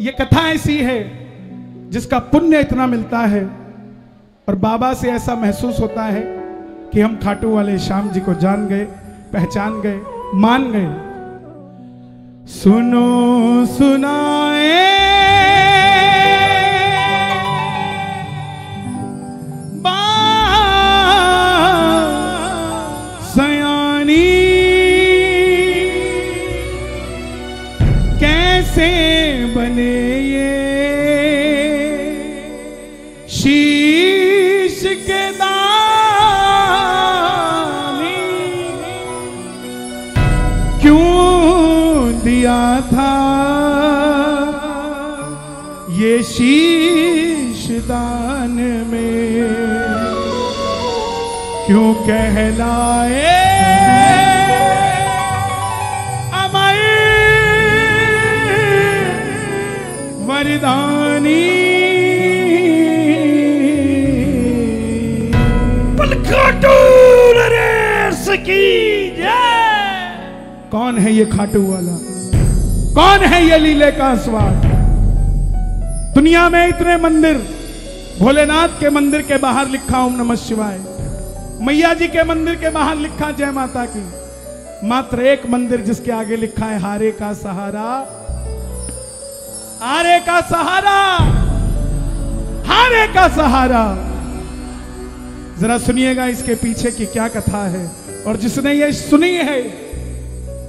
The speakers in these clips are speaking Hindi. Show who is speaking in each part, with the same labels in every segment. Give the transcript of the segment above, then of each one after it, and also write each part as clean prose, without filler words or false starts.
Speaker 1: ये कथा ऐसी है जिसका पुण्य इतना मिलता है और बाबा से ऐसा महसूस होता है कि हम खाटू वाले श्याम जी को जान गए, पहचान गए, मान गए। सुनो सुनाए सयानी कैसे बने ये शीश के दानी, क्यों दिया था ये शीश दान में, क्यों कहलाए अमर वरदानी।
Speaker 2: खाटू नरेश की जय।
Speaker 1: कौन है ये खाटू वाला? कौन है ये लीले का स्वाद? दुनिया में इतने मंदिर, भोलेनाथ के मंदिर के बाहर लिखा ओम नमः शिवाय, मैया जी के मंदिर के बाहर लिखा जय माता की, मात्र एक मंदिर जिसके आगे लिखा है हारे का सहारा, हारे का सहारा, हारे का सहारा। जरा सुनिएगा इसके पीछे की क्या कथा है। और जिसने ये सुनी है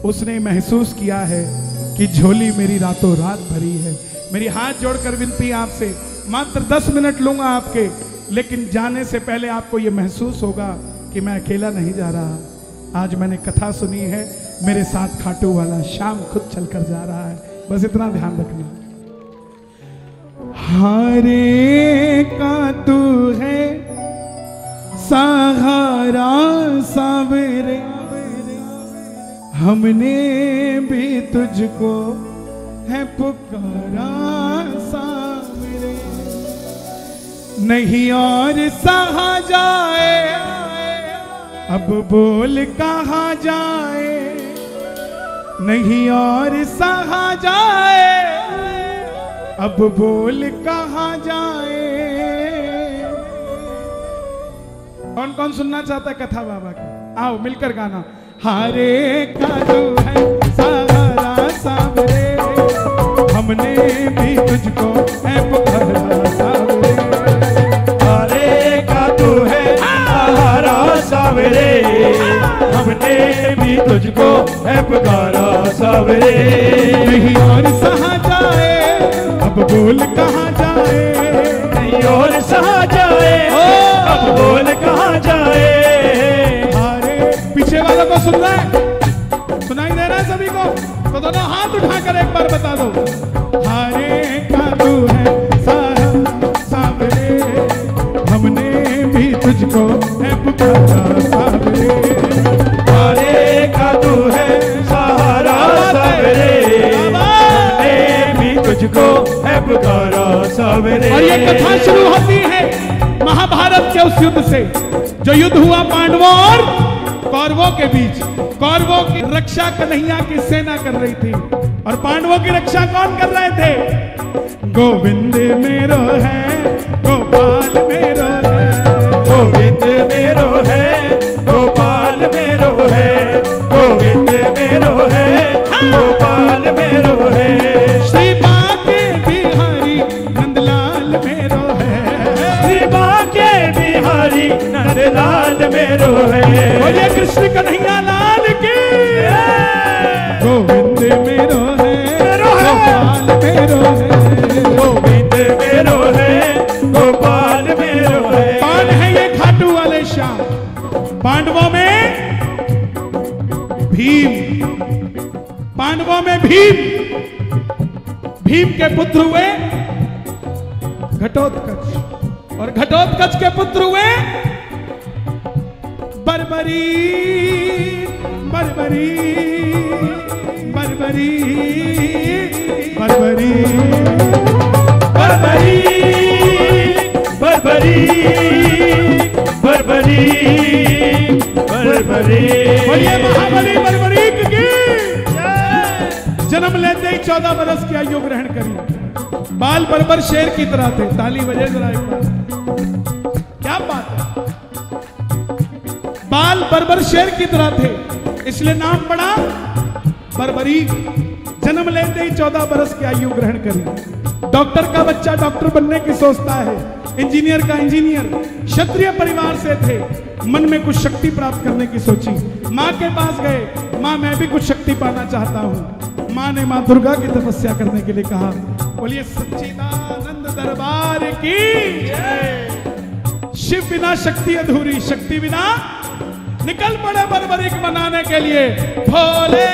Speaker 1: उसने महसूस किया है कि झोली मेरी रातों रात भरी है। मेरी हाथ जोड़कर विनती आपसे, मात्र 10 मिनट लूंगा आपके, लेकिन जाने से पहले आपको यह महसूस होगा कि मैं अकेला नहीं जा रहा। आज मैंने कथा सुनी है, मेरे साथ खाटू वाला श्याम खुद चलकर जा रहा है। बस इतना ध्यान रखना। हारे का तू है सहारा सावरे, हमने भी तुझको है पुकारा सावरे, नहीं और सहा जाए, अब बोल कहाँ जाए, नहीं और सहा जाए, अब बोल कहाँ जाए। कौन कौन सुनना चाहता है कथा बाबा की? आओ मिलकर गाना। हारे का तू है सहारा सावरे, हमने भी तुझको है पुकारा सावरे,
Speaker 2: हारे का तू है सहारा सावरे, हमने भी तुझको है पुकारा सावरे,
Speaker 1: नहीं और सहा जाए, अब बोल कहाँ जाए,
Speaker 2: नहीं और सहा जाए, अब बोल कहाँ जाए।
Speaker 1: हारे पीछे वालों को सुन रहा है? सुनाई दे रहा है सभी को? तो दोनों हाथ उठाकर एक बार बता दो। हारे का तू है सहारा सावरे, हमने भी तुझको है पुकारा सावरे,
Speaker 2: हारे का तू है सहारा सावरे, हमने भी तुझको है पुकारा सावरे।
Speaker 1: और ये कथा शुरू होती है महाभारत के उस युद्ध से जो युद्ध हुआ पांडवों और कौरवों के बीच। कौरवों की रक्षा कन्हैया की सेना कर रही थी और पांडवों की रक्षा कौन कर रहे थे? गोविंद मेरो है, गोपाल मेरो है,
Speaker 2: गोविंद मेरो है, गोपाल मेरो है, गोविंद मेरो है, गोपाल मेरो है,
Speaker 1: श्री बाके बिहारी नंदलाल मेरो है,
Speaker 2: श्री बाके बिहारी नंदलाल मेरो है।
Speaker 1: बोलिए कृष्ण कन्हैया लाल की। गोविंद मेरो है, गोपाल मेरो है,
Speaker 2: गोविंद मेरो है, गोपाल मेरो है।
Speaker 1: कौन है ये खाटू वाले श्याम? पांडवों में भीम, पांडवों में भीम, भीम के पुत्र हुए घटोत्कच और घटोत्कच के पुत्र हुए बर्बरी, बर्बरी, बर्बरी, बर्बरी,
Speaker 2: बर्बरी, बर्बरी, बर्बरी, बर्बरी।
Speaker 1: बोलिए महाबली बर्बरीक की। जन्म लेते ही 14 बरस की आयु ग्रहण करी। बाल बरबर शेर की तरह थे। ताली बजे जरा एक बार, क्या बात है। बाल बरबर शेर की तरह थे, इसलिए नाम पड़ा बरबरी। जन्म लेते ही 14 बरस की आयु ग्रहण करी। डॉक्टर का बच्चा डॉक्टर बनने की सोचता है, इंजीनियर का इंजीनियर। क्षत्रिय परिवार से थे, मन में कुछ शक्ति प्राप्त करने की सोची। माँ के पास गए, माँ मैं भी कुछ शक्ति पाना चाहता हूँ। माँ ने माँ दुर्गा की तपस्या करने के लिए कहा। बोलिए सच्चिदानंद दरबार की जय। शिव बिना शक्ति अधूरी, शक्ति बिना निकल पड़े बरबरीक मनाने के लिए। भोले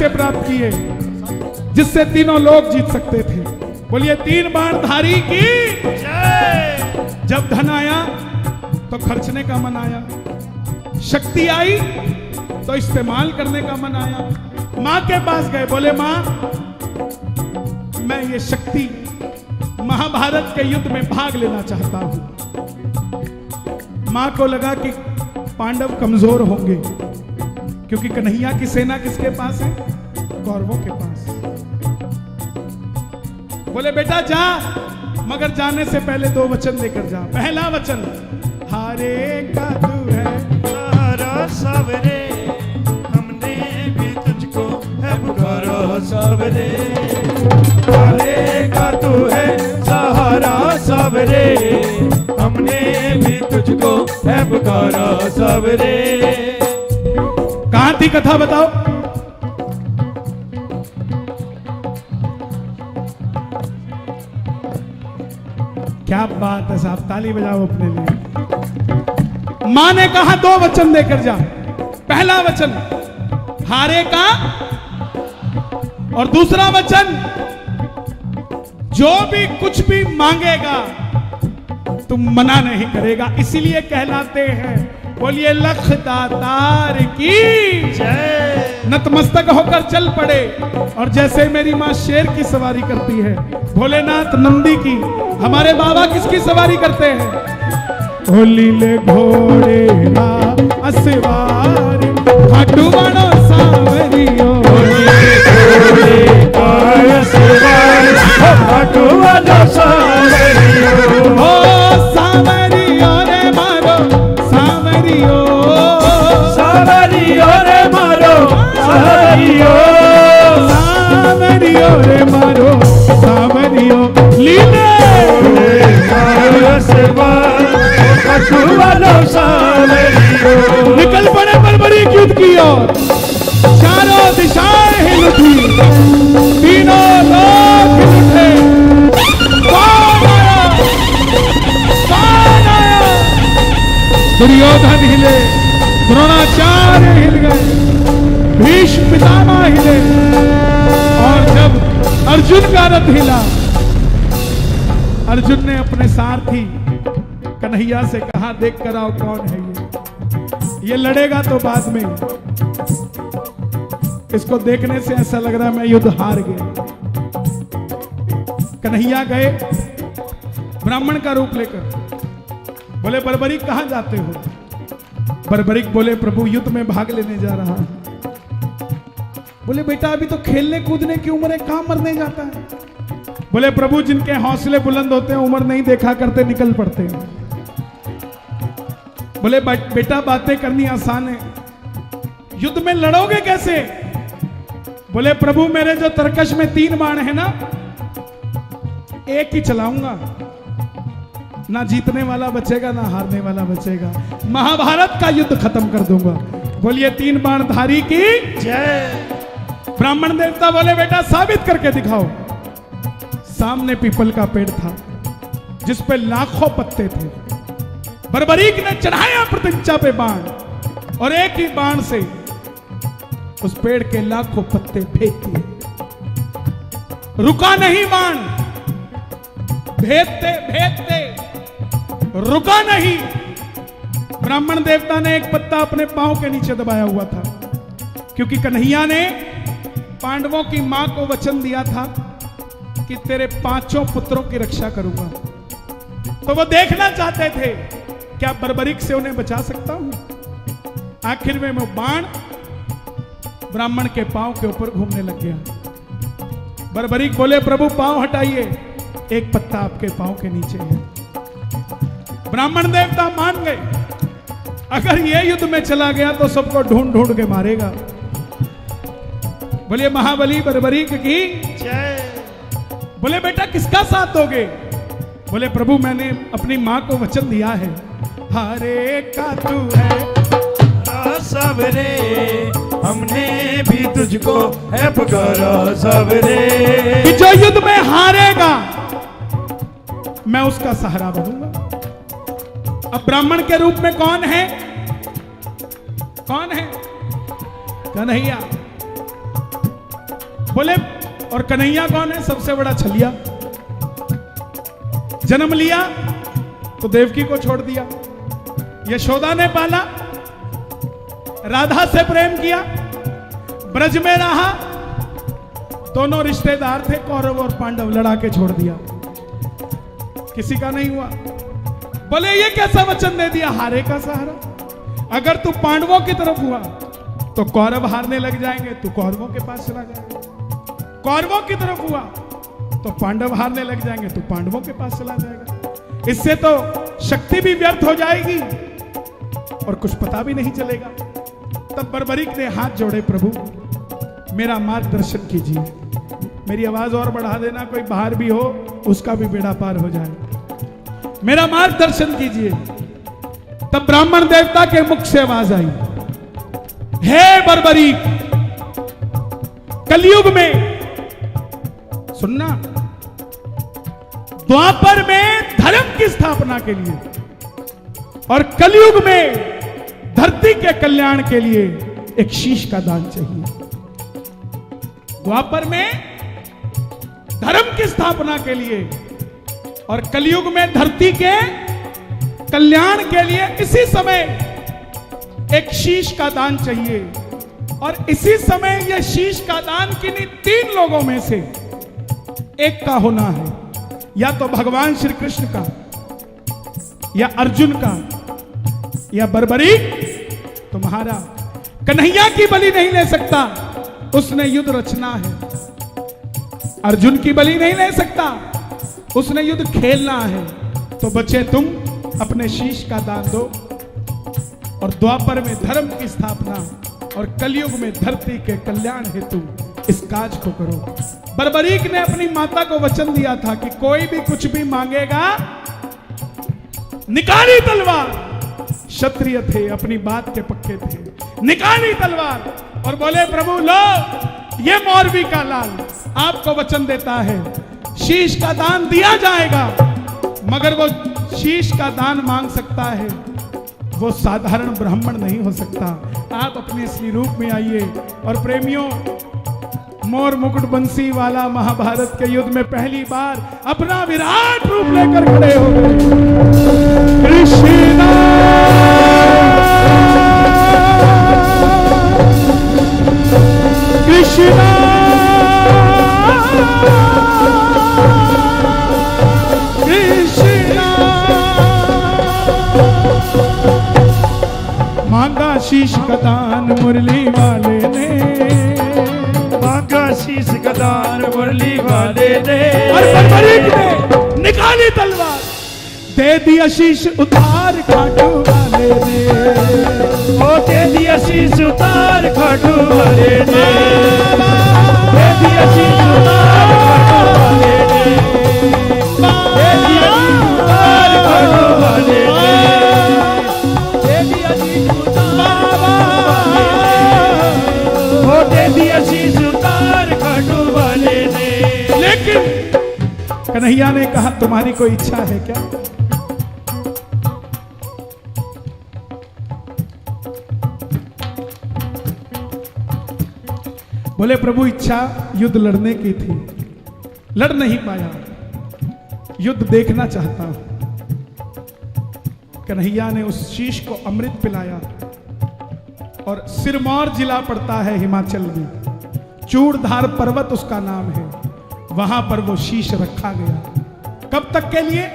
Speaker 1: प्राप्त किए, जिससे तीनों लोग जीत सकते थे। बोलिए तीन बाण धारी की जय। जब धन आया तो खर्चने का मन आया, शक्ति आई तो इस्तेमाल करने का मन आया। मां के पास गए, बोले मां मैं ये शक्ति महाभारत के युद्ध में भाग लेना चाहता हूं। मां को लगा कि पांडव कमजोर होंगे, क्योंकि कन्हैया की सेना किसके पास है? कौरवों के पास। बोले बेटा जा, मगर जाने से पहले 2 वचन देकर जा। पहला वचन, हारे का तू है
Speaker 2: सहारा सवरे, हमने भी तुझको है पुकारा सवरे। हारे का तू है सहारा सवरे, हमने भी तुझको है पुकारा सवरे।
Speaker 1: कहां थी कथा बताओ? क्या बात है साहब, ताली बजाओ अपने लिए। मां ने कहा 2 वचन देकर जा। पहला वचन हारे का, और दूसरा वचन जो भी कुछ भी मांगेगा तुम मना नहीं करेगा, इसीलिए कहलाते हैं। बोलिए लख दातार की जय। नतमस्तक होकर चल पड़े, और जैसे मेरी मां शेर की सवारी करती है, भोलेनाथ नंदी की, हमारे बाबा किसकी सवारी करते हैं? लीले घोड़े ना असवार खाटू बाणो सावरियो।
Speaker 2: खाटू बाणो सावरियो।
Speaker 1: ओ सावरियो रे मारो सावरियो,
Speaker 2: सावरियो रे मारो सावरियो,
Speaker 1: सावरियो रे मारो सावरियो। लीले निकल पड़े बरबरी युद्ध की ओर। चारों दिशाएं हिल उठी, तीनों लोग हिल उठे। कौन आया? कौन आया? दुर्योधन हिले, द्रोणाचार्य हिल गए, भीष्म पितामह हिले, और जब अर्जुन का रथ हिला, अर्जुन ने अपने सारथी कन्हैया से कहा देख कर आओ कौन है ये लड़ेगा तो बाद में, इसको देखने से ऐसा लग रहा है मैं युद्ध हार गया। कन्हैया गए ब्राह्मण का रूप लेकर, बोले बरबरीक कहां जाते हो? बरबरीक बोले प्रभु युद्ध में भाग लेने जा रहा हूं। बोले बेटा अभी तो खेलने कूदने की उम्र है, कहां मरने जाता है? बोले प्रभु जिनके हौसले बुलंद होते हैं उम्र नहीं देखा करते, निकल पड़ते हैं। बोले बेटा बातें करनी आसान है, युद्ध में लड़ोगे कैसे? बोले प्रभु मेरे जो तरकश में 3 बाण है ना, एक ही चलाऊंगा, ना जीतने वाला बचेगा ना हारने वाला बचेगा, महाभारत का युद्ध खत्म कर दूंगा। बोलिए 3 बाणधारी की जय। ब्राह्मण देवता बोले बेटा साबित करके दिखाओ। सामने पीपल का पेड़ था जिस पे लाखों पत्ते थे। बर्बरीक ने चढ़ाया प्रतिज्ञा पे बाण और एक ही बाण से उस पेड़ के लाखों पत्ते फेंक दिए। रुका नहीं बाण, भेदते भेदते रुका नहीं। ब्राह्मण देवता ने एक पत्ता अपने पांव के नीचे दबाया हुआ था, क्योंकि कन्हैया ने पांडवों की मां को वचन दिया था कि तेरे 5 पुत्रों की रक्षा करूंगा। तो वो देखना चाहते थे क्या बर्बरीक से उन्हें बचा सकता हूं। आखिर में वो बाण ब्राह्मण के पांव के ऊपर घूमने लग गया। बर्बरीक बोले, प्रभु पांव हटाइए, एक पत्ता आपके पांव के नीचे है। ब्राह्मण देवता मान गए, अगर ये युद्ध में चला गया तो सबको ढूंढ ढूंढ के मारेगा। बोले महाबली बर्बरीक की जय। बोले बेटा किसका साथ दोगे? बोले प्रभु मैंने अपनी मां को वचन दिया है, हरे का तू है
Speaker 2: सबरे, हमने भी तुझको है पुकारा सबरे,
Speaker 1: कि जो युद्ध में हारेगा मैं उसका सहारा बनूंगा। अब ब्राह्मण के रूप में कौन है? कौन है? कन्हैया। बोले और कन्हैया कौन है? सबसे बड़ा छलिया। जन्म लिया तो देवकी को छोड़ दिया, यशोदा ने पाला, राधा से प्रेम किया, ब्रज में रहा, दोनों रिश्तेदार थे कौरव और पांडव, लड़ा के छोड़ दिया, किसी का नहीं हुआ। बोले ये कैसा वचन दे दिया, हारे का सहारा। अगर तू पांडवों की तरफ हुआ तो कौरव हारने लग जाएंगे, तू कौरवों के पास चला जाएगा। कौरवों की तरफ हुआ तो पांडव हारने लग जाएंगे, तू पांडवों के पास चला जाएगा। इससे तो शक्ति भी व्यर्थ हो जाएगी और कुछ पता भी नहीं चलेगा। तब बर्बरीक ने हाथ जोड़े, प्रभु मेरा मार्गदर्शन कीजिए, मेरी आवाज और बढ़ा देना, कोई बाहर भी हो उसका भी बेड़ा पार हो जाए, मेरा मार्गदर्शन कीजिए। तब ब्राह्मण देवता के मुख से आवाज आई, हे बर्बरीक, कलयुग में सुनना, द्वापर में धर्म की स्थापना के लिए और कलयुग में धरती के कल्याण के लिए एक शीश का दान चाहिए। द्वापर में धर्म की स्थापना के लिए और कलयुग में धरती के कल्याण के लिए इसी समय एक शीश का दान चाहिए। और इसी समय यह शीश का दान किन्हीं 3 लोगों में से एक का होना है, या तो भगवान श्री कृष्ण का, या अर्जुन का, या बर्बरीक तुम्हारा। कन्हैया की बलि नहीं ले सकता, उसने युद्ध रचना है। अर्जुन की बलि नहीं ले सकता, उसने युद्ध खेलना है। तो बच्चे तुम अपने शीश का दान दो और द्वापर में धर्म की स्थापना और कलयुग में धरती के कल्याण हेतु इस काज को करो। बर्बरीक ने अपनी माता को वचन दिया था कि कोई भी कुछ भी मांगेगा, निकाली तलवार, क्षत्रिय थे, अपनी बात के पक्के थे, निकाली तलवार और बोले प्रभु लो, ये मौरवी का लाल आपको वचन देता है, शीश का दान दिया जाएगा, मगर वो शीश का दान मांग सकता है, वो साधारण ब्राह्मण नहीं हो सकता। आप अपने असली रूप में आइए। और प्रेमियों, मोर मुकुट बंसी वाला महाभारत के युद्ध में पहली बार अपना विराट रूप लेकर खड़े हो गए। कृष्णा कृष्णा कृष्णा मांगा शीश का दान मुरली वाले ने,
Speaker 2: मांगा शीश का दान मुरली वाले ने,
Speaker 1: और बर्बरीक ने निकाली तलवार, दे दिया शीश उतार खाटू वाले ने,
Speaker 2: वो दे दिया शीश उतार खाटू वाले ने, दे दिया शीश उतार खाटू वाले ने, दे दिया शीश उतार खाटू वाले ने, दे दिया शीश उतार वो दे दिया शीश उतार खाटू वाले ने।
Speaker 1: लेकिन कन्हैया ने कहा तुम्हारी कोई इच्छा है क्या? बोले प्रभु इच्छा युद्ध लड़ने की थी, लड़ नहीं पाया, युद्ध देखना चाहता हूं। कन्हैया ने उस शीश को अमृत पिलाया और सिरमौर जिला पड़ता है हिमाचल में, चूड़धार पर्वत उसका नाम है, वहां पर वो शीश रखा गया। कब तक के लिए?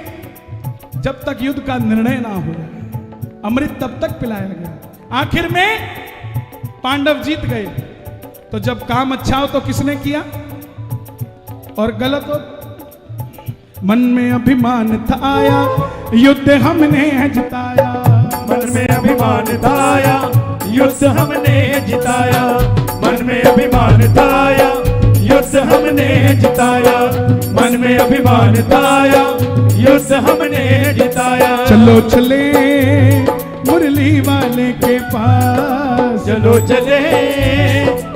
Speaker 1: जब तक युद्ध का निर्णय ना हो जाए। अमृत तब तक पिलाया गया। आखिर में पांडव जीत गए। तो जब काम अच्छा हो तो किसने किया और गलत हो? मन में अभिमान था आया, युद्ध हमने जिताया।
Speaker 2: मन में अभिमान था आया, युद्ध हमने जिताया। मन में अभिमान था आया, युद्ध हमने जिताया। मन में अभिमान था आया, युद्ध हमने जिताया।
Speaker 1: चलो चले मुरली वाले के पास,
Speaker 2: चलो चले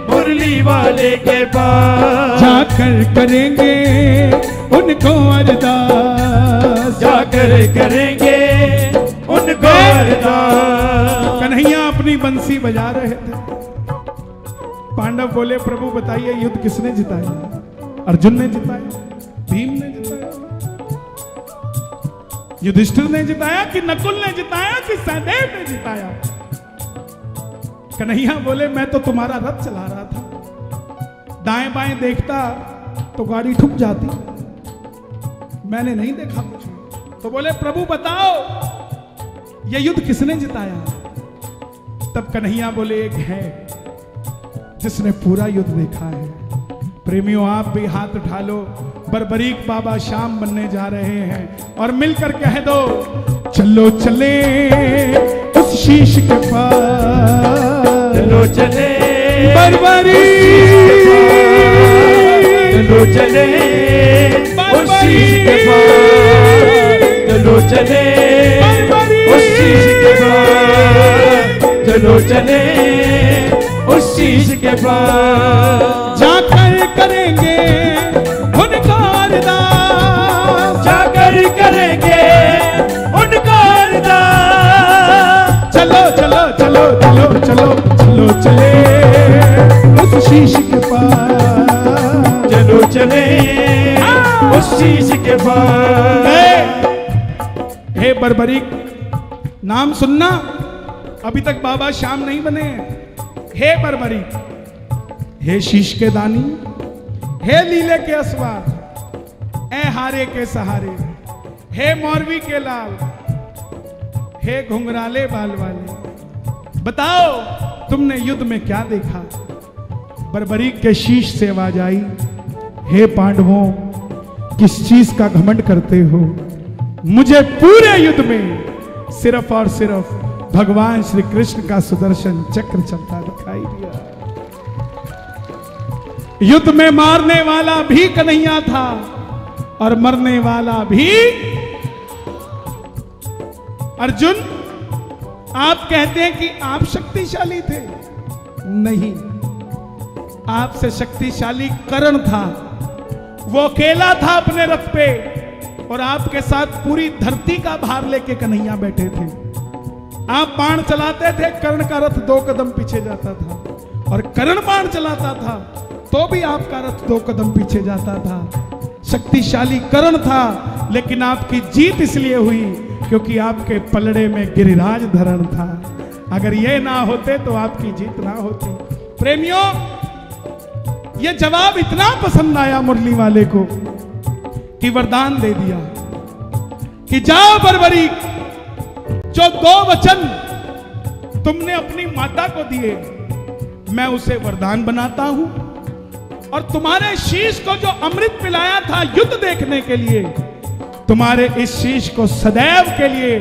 Speaker 2: मुरली वाले के पास।
Speaker 1: जाकर करेंगे उनको अरदास,
Speaker 2: जाकर करेंगे उनको अरदास।
Speaker 1: कन्हैया अपनी बंसी बजा रहे थे। पांडव बोले प्रभु बताइए युद्ध किसने जिताया? अर्जुन ने जिताया, भीम ने जिताया, युधिष्ठिर ने जिताया कि नकुल ने जिताया कि सहदेव ने जिताया? कन्हैया बोले मैं तो तुम्हारा रथ चला रहा था, दाएं बाएं देखता तो गाड़ी ठुक जाती, मैंने नहीं देखा कुछ। तो बोले प्रभु बताओ ये युद्ध किसने जिताया? तब कन्हैया बोले एक है जिसने पूरा युद्ध देखा है। प्रेमियों आप भी हाथ उठा लो, बर्बरीक बाबा शाम बनने जा रहे हैं और मिलकर कह दो चलो चले उस शीश के पास,
Speaker 2: चलो चले
Speaker 1: बर्बरीक,
Speaker 2: चलो चले उस शीश के पास। चलो चले उस शीश के पास। चलो चले उस शीश के पास।
Speaker 1: जाकर करेंगे उनका अरदास,
Speaker 2: जाकर करेंगे उनका अरदास।
Speaker 1: चलो चलो चलो चलो चलो चलो चले उस शीश के पास,
Speaker 2: चलो चले उस शीश के पास।
Speaker 1: हे बर्बरीक नाम सुनना, अभी तक बाबा श्याम नहीं बने हैं। हे बर्बरीक, हे शीश के दानी, हे लीले के असवार, ए हारे के सहारे, हे मौरवी के लाल, हे घुंघराले बाल वाले, बताओ तुमने युद्ध में क्या देखा? बर्बरीक के शीश से आवाज आई, हे पांडवों किस चीज का घमंड करते हो? मुझे पूरे युद्ध में सिर्फ और सिर्फ भगवान श्री कृष्ण का सुदर्शन चक्र चलता दिखाई दिया। युद्ध में मारने वाला भी कन्हैया था और मरने वाला भी अर्जुन। आप कहते हैं कि आप शक्तिशाली थे, नहीं, आपसे शक्तिशाली कर्ण था। वो अकेला था अपने रथ पे और आपके साथ पूरी धरती का भार लेके कन्हैया बैठे थे। आप बाण चलाते थे, कर्ण का रथ 2 कदम पीछे जाता था, और कर्ण बाण चलाता था तो भी आपका रथ 2 कदम पीछे जाता था। शक्तिशाली कर्ण था, लेकिन आपकी जीत इसलिए हुई क्योंकि आपके पलड़े में गिरिराज धरण था। अगर ये ना होते तो आपकी जीत ना होती। प्रेमियों, ये जवाब इतना पसंद आया मुरली वाले को कि वरदान दे दिया कि जाओ बर्बरीक, जो 2 वचन तुमने अपनी माता को दिए मैं उसे वरदान बनाता हूं, और तुम्हारे शीश को जो अमृत पिलाया था युद्ध देखने के लिए, तुम्हारे इस शीश को सदैव के लिए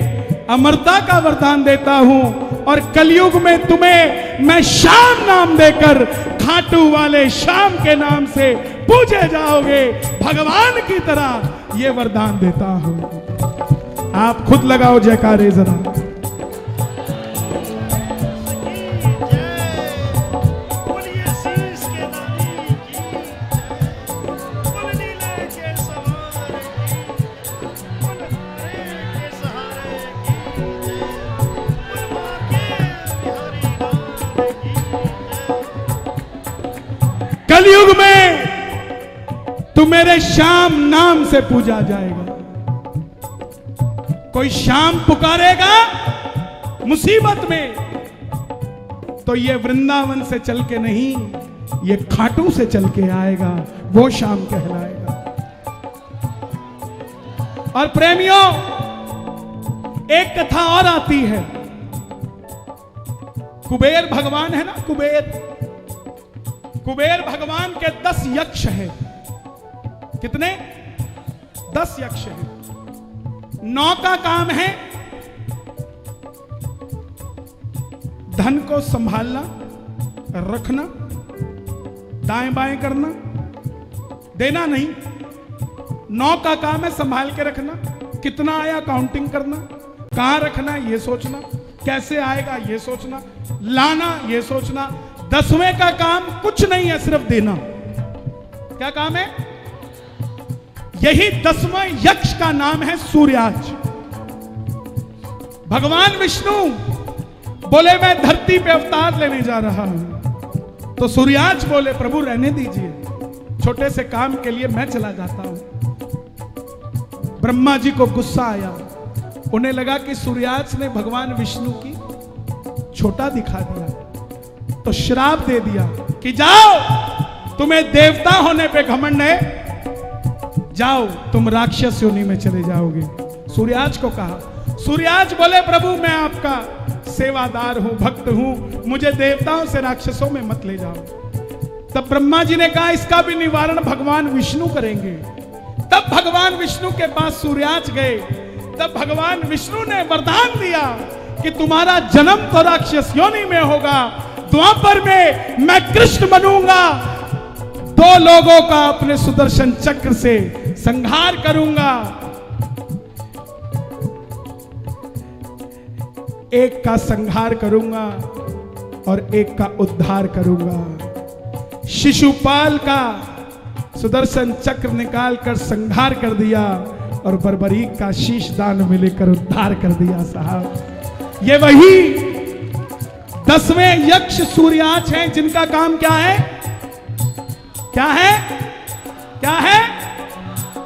Speaker 1: अमरता का वरदान देता हूं। और कलयुग में तुम्हें मैं श्याम नाम देकर खाटू वाले श्याम के नाम से पूजे जाओगे, भगवान की तरह ये वरदान देता हूं। आप खुद लगाओ जयकारे जरा। बोले श्याम नाम से पूजा जाएगा। कोई श्याम पुकारेगा मुसीबत में तो ये वृंदावन से चल के नहीं, ये खाटू से चल के आएगा, वो श्याम कहलाएगा। और प्रेमियों, एक कथा और आती है। कुबेर भगवान है ना, कुबेर भगवान के 10 यक्ष हैं। कितने? 10 यक्ष हैं। 9 का काम है धन को संभालना, रखना, दाएं बाएं करना, देना नहीं। 9 का काम है संभाल के रखना, कितना आया काउंटिंग करना, कहां रखना ये सोचना, कैसे आएगा ये सोचना, लाना ये सोचना। 10वें का काम कुछ नहीं है, सिर्फ देना। क्या काम है? यही 10वां यक्ष का नाम है सूर्याज। भगवान विष्णु बोले मैं धरती पे अवतार लेने जा रहा हूं, तो सूर्याज बोले प्रभु रहने दीजिए, छोटे से काम के लिए मैं चला जाता हूं। ब्रह्मा जी को गुस्सा आया, उन्हें लगा कि सूर्याज ने भगवान विष्णु की छोटा दिखा दिया, तो श्राप दे दिया कि जाओ, तुम्हें देवता होने पे घमंड है, जाओ तुम राक्षस योनि में चले जाओगे। सूर्याज को कहा। सूर्याज बोले प्रभु मैं आपका सेवादार हूं, भक्त हूं, मुझे देवताओं से राक्षसों में मत ले जाओ। तब ब्रह्मा जी ने कहा इसका भी निवारण भगवान विष्णु करेंगे। तब भगवान विष्णु के पास सूर्याज गए। तब भगवान विष्णु ने वरदान दिया कि तुम्हारा जन्म तो राक्षस योनि में होगा, द्वापर में मैं कृष्ण बनूंगा, 2 लोगों का अपने सुदर्शन चक्र से संहार करूंगा, एक का संहार करूंगा और एक का उद्धार करूंगा। शिशुपाल का सुदर्शन चक्र निकालकर संहार कर दिया और बर्बरीक का शीश दान में लेकर उद्धार कर दिया। साहब, ये वही 10वें यक्ष सूर्याज हैं जिनका काम क्या है? क्या है? क्या है?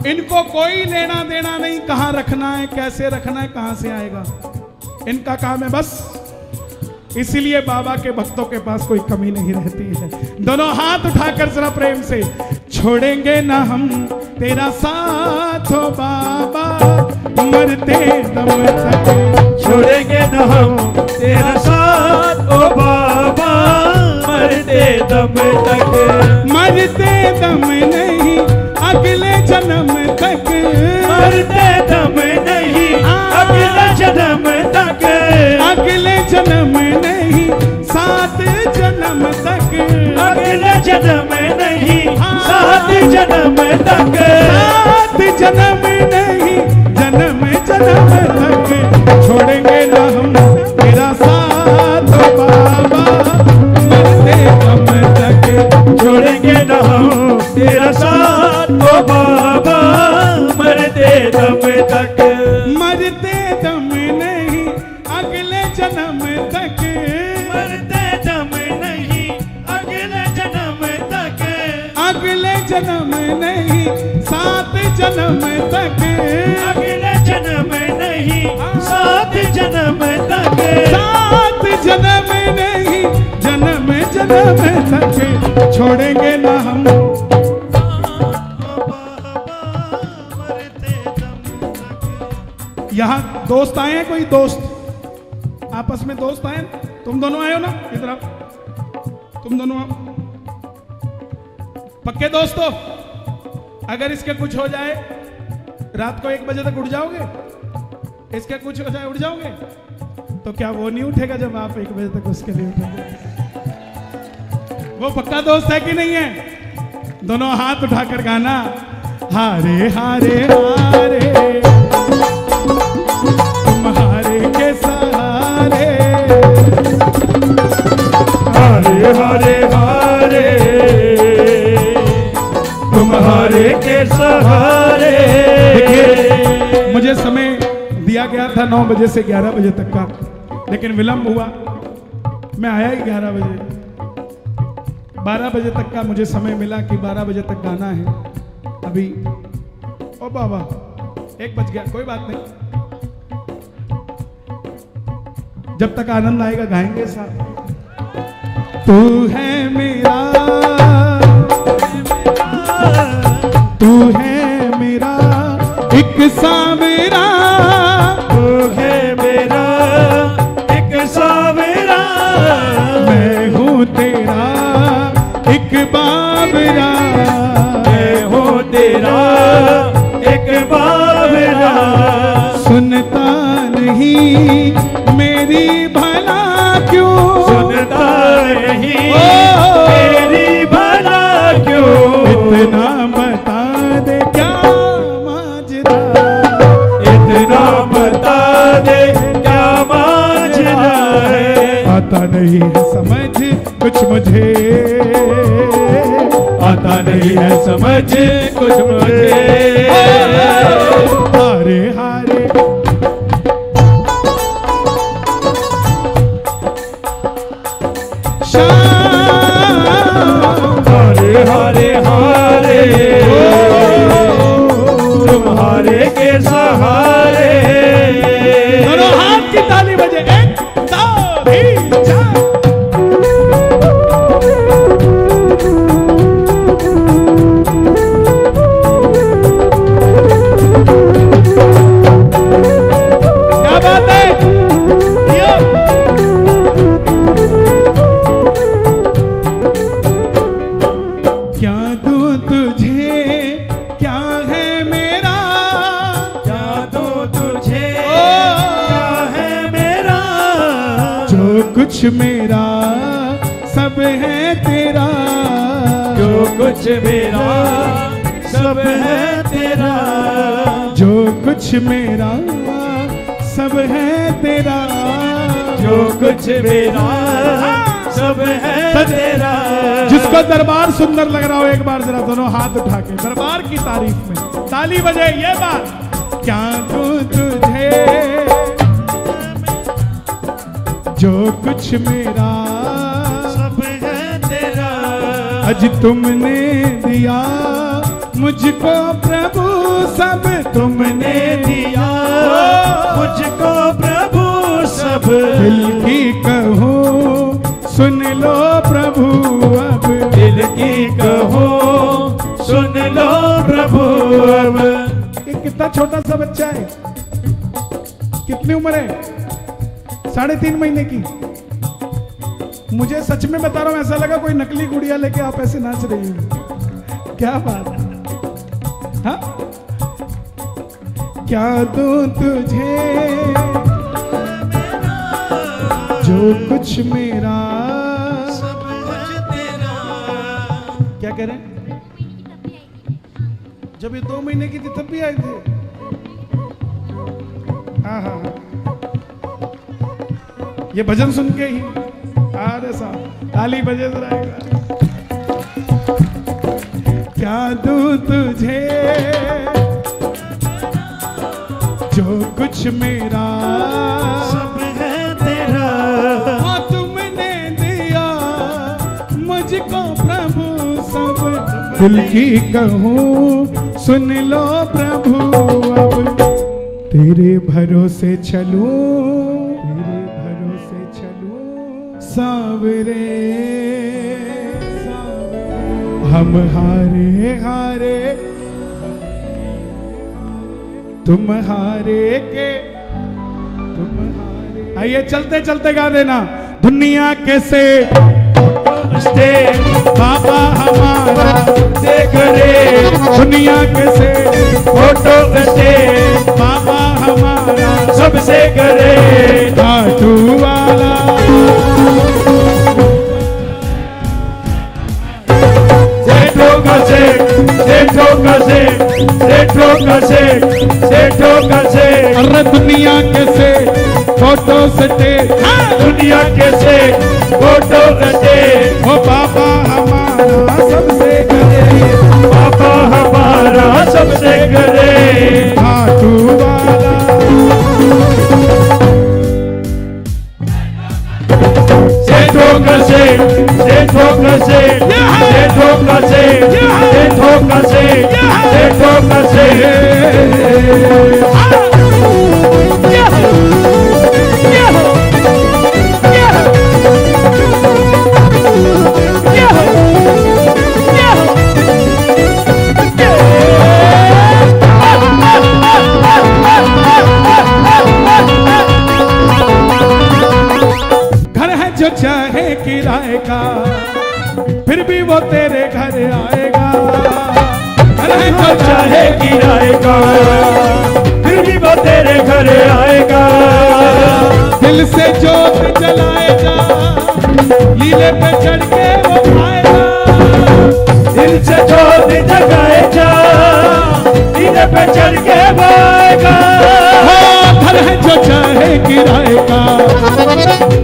Speaker 1: इनको कोई लेना देना नहीं, कहां रखना है, कैसे रखना है, कहां से आएगा, इनका काम है बस। इसीलिए बाबा के भक्तों के पास कोई कमी नहीं रहती है। दोनों हाथ उठाकर जरा प्रेम से, छोड़ेंगे ना हम तेरा साथ हो बाबा, मरते दम तक
Speaker 2: छोड़ेंगे न हम तेरा साथ ओ बाबा, मरते दम तक,
Speaker 1: मरते दम नहीं अगले जन्म तक,
Speaker 2: मरते दम नहीं अगले जन्म तक,
Speaker 1: अगले जन्म नहीं 7 जन्म तक,
Speaker 2: अगले जन्म नहीं 7 जन्म तक,
Speaker 1: 7 जन्म नहीं जन्म जन्म तक, छोड़ेंगे ना हम तेरा साथ हो बाबा, मरते दम तक,
Speaker 2: छोड़ेंगे न हम तेरा साथ ओ बाबा, मरते दम तक,
Speaker 1: मरते दम नहीं अगले जन्म तक,
Speaker 2: मरते दम नहीं अगले जन्म तक,
Speaker 1: अगले जन्म नहीं 7 जन्म तक,
Speaker 2: अगले जन्म नहीं 7 जन्म तक,
Speaker 1: 7 जन्म नहीं जन्म जन्म तक, छोड़ेंगे ना हम। यहाँ दोस्त आए हैं, कोई दोस्त आपस में दोस्त आए, तुम दोनों आए हो ना, इधर आओ, तुम दोनों आओ, पक्के दोस्तों। अगर इसके कुछ हो जाए रात को 1 बजे तक उठ जाओगे, इसके कुछ हो जाए उठ जाओगे, तो क्या वो नहीं उठेगा जब आप 1 बजे तक उसके लिए उठेंगे? वो पक्का दोस्त है कि नहीं है? दोनों हाथ उठाकर गाना, हारे हारे हारे तुम्हारे के सहारे,
Speaker 2: हारे हारे हारे तुम्हारे के सहारे।
Speaker 1: देखिए, मुझे समय दिया गया था 9 बजे से 11 बजे तक का, लेकिन विलंब हुआ, मैं आया ही 11 बजे। 12 बजे तक का मुझे समय मिला कि 12 बजे तक गाना है, अभी ओ बाबा 1 बज गया, कोई बात नहीं, जब तक आनंद आएगा गाएंगे साहब। तू है मेरा, तू है मेरा एक सावेरा,
Speaker 2: तू है मेरा एक सावेरा,
Speaker 1: मैं हूँ तेरा एक बाबरा,
Speaker 2: मैं हूँ तेरा एक बाबरा,
Speaker 1: सुनता नहीं मेरी भला क्यों,
Speaker 2: सुनता नहीं मेरी भला क्यों,
Speaker 1: इतना बता दे क्या माजरा,
Speaker 2: इतना बता दे क्या माजरा है,
Speaker 1: आता नहीं है समझ कुछ मुझे,
Speaker 2: आता नहीं है समझ कुछ मुझे,
Speaker 1: हारे हारे
Speaker 2: हारे हारे हारे तुम्हारे के सहारे,
Speaker 1: दोनों हाथ की ताली बजे, 1 2 3 4। क्या बात है, यो। क्या दूं तुझे क्या है मेरा,
Speaker 2: क्या दूं तुझे क्या है मेरा,
Speaker 1: जो कुछ मेरा सब है तेरा,
Speaker 2: जो कुछ मेरा सब है तेरा,
Speaker 1: जो कुछ मेरा सब है तेरा,
Speaker 2: जो कुछ मेरा सब है तेरा,
Speaker 1: जिसको दरबार सुंदर लग रहा हो एक बार जरा दोनों हाथ उठा के दरबार की तारीफ में ताली बजे, ये बात। क्या दूं तुझे जो कुछ मेरा
Speaker 2: सब है तेरा,
Speaker 1: अज तुमने दिया मुझको प्रभु, सब तुमने
Speaker 2: दिया मुझको प्रभु, सब
Speaker 1: दिल की कहो सुन लो प्रभु, अब
Speaker 2: दिल की कहो सुन लो प्रभु, अब
Speaker 1: ये कितना छोटा सा बच्चा है, कितनी उम्र है, 3.5 महीने की। मुझे सच में बता रहा हूं ऐसा लगा कोई नकली गुड़िया लेके आप ऐसे नाच रही हो, क्या बात है। हाँ? क्या दूं तुझे जो कुछ मेरा,
Speaker 2: सब कुछ तेरा,
Speaker 1: क्या कह रहे हैं, जब ये 2 महीने की थी तब भी आए थे। हाँ हाँ हाँ, ये भजन सुन के ही अरे साहब ताली बजे जरा एक बार। क्या दूं तुझे जो कुछ मेरा
Speaker 2: सब है तेरा,
Speaker 1: हाँ तुमने दिया मुझको प्रभु, सब दिल की कहूँ सुन लो प्रभु, अब तेरे भरोसे चलूं, तेरे भरोसे चलूं सावरे, हम हारे हारे तुम हारे के, तुम हारे। आइए चलते चलते गा देना, दुनिया कैसे
Speaker 2: से
Speaker 1: बाबा हमारा
Speaker 2: देख रे,
Speaker 1: दुनिया कैसे
Speaker 2: फोटो से
Speaker 1: बाबा हमारा
Speaker 2: सबसे करे,
Speaker 1: खाटू वाला
Speaker 2: सेठों का सेठ, सेठों का सेठ, सेठों का सेठ, सेठों का सेठ,
Speaker 1: अरे दुनिया कैसे फोटो से
Speaker 2: दुनिया के सेठ, फोटो से
Speaker 1: ओ बाबा हमारा सबसे करे,
Speaker 2: पापा हमारा सबसे करे,
Speaker 1: खाटू वाला
Speaker 2: सेठों का सेठ, सेठों का सेठ, सेठों का सेठ, सेठों का सेठ, का सेठ
Speaker 1: घर है जो चाहे किराए का, फिर भी वो तेरे घर आएगा। घर है जो
Speaker 2: चाहे किराए का, फिर भी वो तेरे घर आएगा।
Speaker 1: दिल से जोत जलाएगा, लीले पे चढ़ के वो आएगा।
Speaker 2: दिल से जोत जगाएगा, लीले पे चढ़ के वो आएगा।
Speaker 1: घर है जो चाहे किराए का,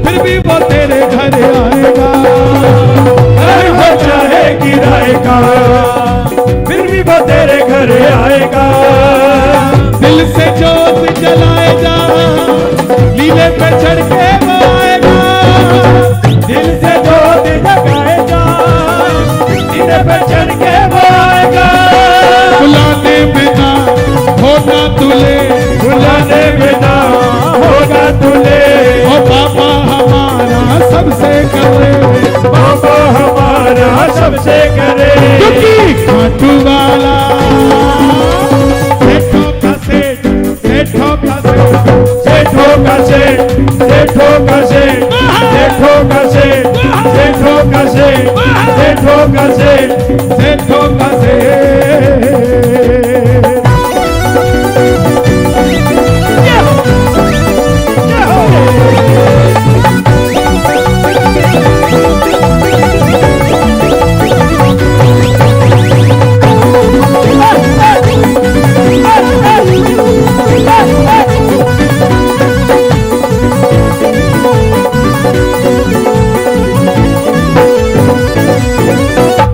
Speaker 1: फिर भी वो तेरे घर आएगा।
Speaker 2: घर हो चाहे किराए का, फिर भी वो तेरे घर आएगा।
Speaker 1: दिल से जोत जलाएगा, लीले पे चढ़ के वो आएगा।
Speaker 2: दिल से जोत जगाएगा, लीले पे चढ़ के वो आएगा।
Speaker 1: बुलाने बिना होगा तुले,
Speaker 2: बुलाने बिना होगा तुले।
Speaker 1: ओ बाबा हमारा सबसे करे,
Speaker 2: बाबा हमारा सबसे करे।
Speaker 1: क्योंकि खाटू वाला सेठों का सेठ, सेठों का सेठ,
Speaker 2: सेठों का सेठ, सेठों का सेठ, सेठों का सेठ, सेठों का सेठ, सेठों का सेठ,
Speaker 1: सेठों का सेठ।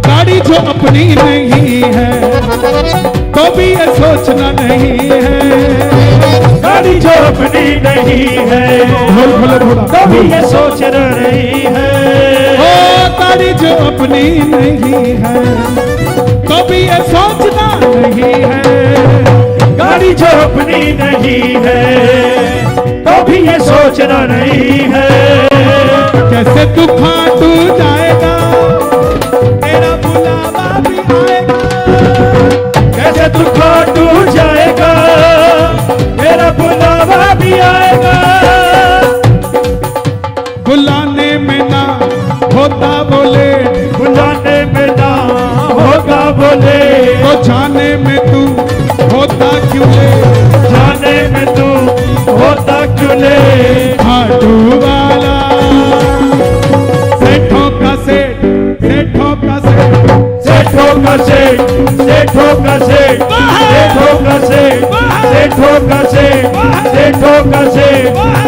Speaker 1: गाड़ी जो अपनी नहीं है तो भी ये सोचना नहीं है।
Speaker 2: गाड़ी जो अपनी नहीं है, कभी ये सोचना नहीं है।
Speaker 1: ओ गाड़ी जो अपनी नहीं है तो भी ये सोचना नहीं है।
Speaker 2: गाड़ी जो अपनी नहीं है, कभी ये सोचना नहीं है।
Speaker 1: कैसे तू खाटू जाएगा, तेरा बुलावा भी आएगा।
Speaker 2: कैसे तू खाटू जाएगा, तेरा बुलावा भी आएगा।
Speaker 1: बुलाने में ना होता बोले,
Speaker 2: बुलाने में ना होगा बोले।
Speaker 1: तो जाने में तू होता क्यों ले,
Speaker 2: जाने में तू होता क्यों ले।
Speaker 1: खाटू वाला सेठों का सेठ, सेठों का सेठ,
Speaker 2: सेठों का सेठ, सेठों का सेठ, सेठों का सेठ, सेठों का सेठ, सेठों का सेठ,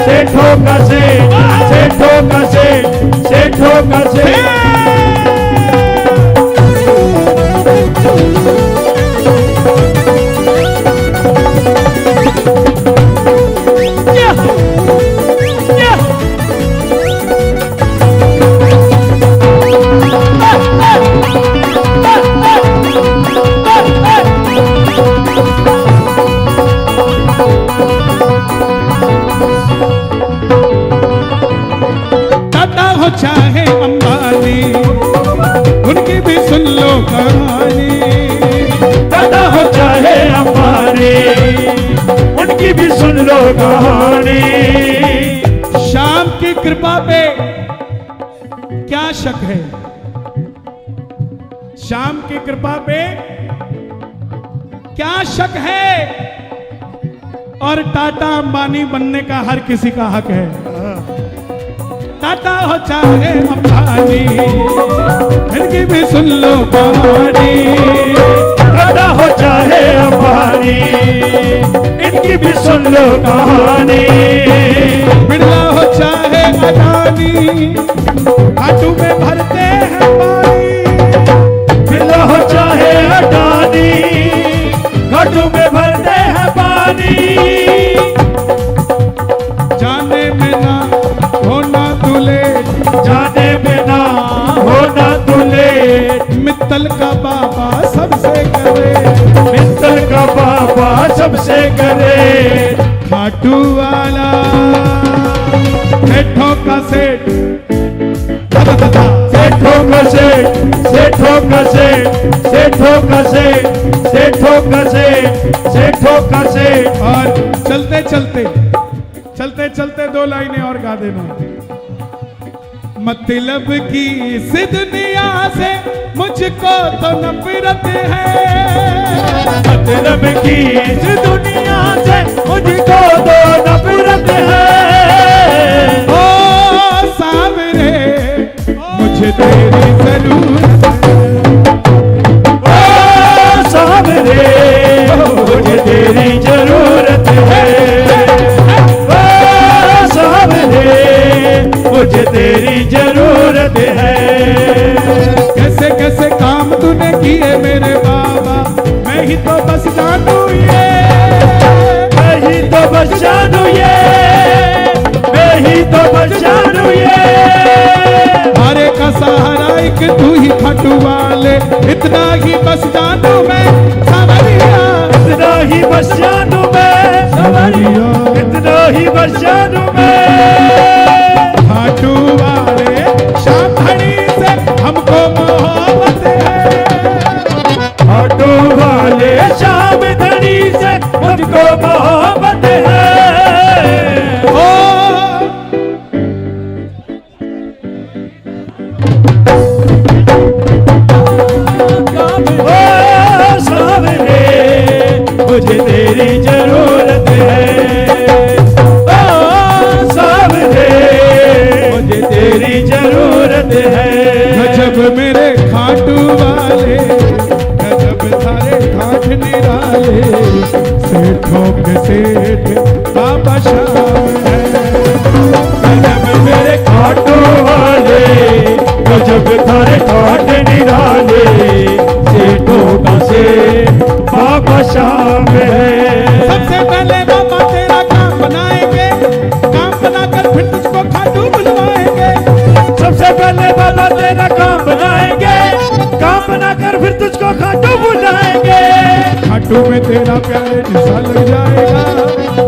Speaker 2: सेठों का सेठ, सेठों का सेठ, सेठों का सेठ।
Speaker 1: टाटा हो चाहे अंबानी, उनकी भी सुन लो कहानी।
Speaker 2: दादा हो चाहे अंबानी, उनकी भी सुन लो कहानी।
Speaker 1: शाम की कृपा पे क्या शक है, शाम की कृपा पे क्या शक है। और टाटा अंबानी बनने का हर किसी का हक है। टाटा हो चाहे अंबानी, इनकी भी सुन लो कहानी।
Speaker 2: दादा हो चाहे अंबानी, इनकी भी सुन लो कहानी।
Speaker 1: बिरला हो चाहे अडानी, खाटू में भरते हैं पानी।
Speaker 2: बिरला हो चाहे अडानी, घाटू में भरते हैं पानी।
Speaker 1: जाने में ना होना दूल्हे,
Speaker 2: जाने में ना होना दूल्हे।
Speaker 1: मित्तल का बाबा सबसे करे,
Speaker 2: मित्तल का सबसे करे
Speaker 1: खाटू वाला सेठों का सेठ
Speaker 2: सेठों का सेठ सेठों का सेठ सेठों का सेठ सेठों का सेठ सेठों का सेठ।
Speaker 1: और चलते चलते चलते चलते दो लाइनें और गा देना। मतलब की इस दुनिया से मुझको तो नफरत है,
Speaker 2: मतलब की इस दुनिया से मुझको तो नफरत है।
Speaker 1: ओ सावरे मुझे तेरी जरूरत है,
Speaker 2: ओ सावरे मुझे तेरी जरूरत है। ओ सावरे मुझे तेरी जरूरत है।
Speaker 1: कैसे कैसे काम तूने किए मेरे बाबा, मैं ही तो बस जानू ये,
Speaker 2: मैं ही तो बस जानू ये, मैं ही तो बस जानू ये।
Speaker 1: हारे का सहारा एक तू ही खाटू वाले, इतना ही बस जानू मैं सावरिया,
Speaker 2: इतना ही बस जानू मैं
Speaker 1: सावरिया,
Speaker 2: इतना ही बस जानू मैं।
Speaker 1: खाटू वाले शाम घड़ी से हमको मोहब्बत है,
Speaker 2: ऑटो वाले शाम धड़ी से मुझको मोहब्बत है।
Speaker 1: ओ
Speaker 2: ओ सावरे मुझे तेरी जरूरत है। ओ सावरे मुझे तेरी जरूरत है।
Speaker 1: गजब मेरे खाटू वाले, गजब सारे ठाठ निराले, सेठों के सेठ बाबा शाम है,
Speaker 2: गजब मेरे खाटू वाले, गजब थारे ठाट निराले, सेठों का सेठ बाबा शाम है।
Speaker 1: सबसे पहले बाबा तेरा काम बनाएंगे, काम बनाकर फिर तुझको खाटू बुलवाएंगे,
Speaker 2: सबसे पहले बाबा तेरा काम बनाएंगे, काम बनाकर फिर तुझको खाटू बुलाएंगे।
Speaker 1: खाटू में तेरा प्यारे जिसा लग जाएगा,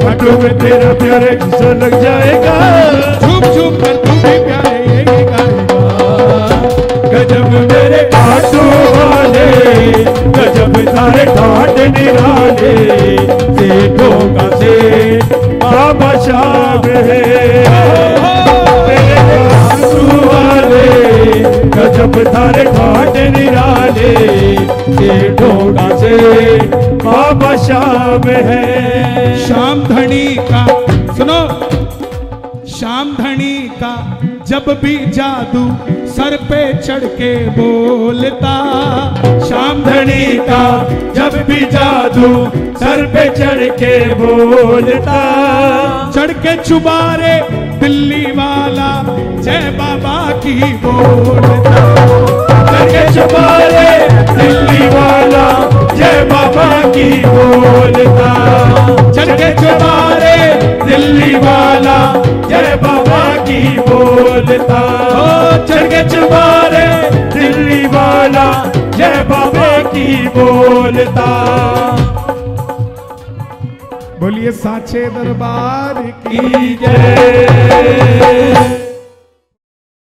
Speaker 2: खाटू में तेरा प्यारे जिसा लग जाएगा।
Speaker 1: झूम झूम कर तू भी प्यारे यही गाएगा।
Speaker 2: गजब मेरे खाटू वाले, गजब थारे ठाट निराले, सेठों का सेठ बाबा शाम है। मेरे खाटू वाले, गजब थारे ठाट निराले, सेठों का सेठ बाबा शाम है।
Speaker 1: शाम धनी का सुनो, शाम धनी का जब भी जादू सर पे चढ़ के बोलता,
Speaker 2: शाम धनी का जब भी जादू सर पे चढ़ के बोलता,
Speaker 1: चढ़ के चुबारे दिल्ली वाला जय बाबा की बोलता,
Speaker 2: चढ़ के चुबारे दिल्ली वाला जय बाबा की बोलता, चढ़ के चुबारे दिल्ली वाला जय बाबा की बोलता। ओ चढ़ के चुबारे दिल्ली वाला जय बाबा की बोलता।
Speaker 1: बोलिए साचे दरबार की
Speaker 2: की जय।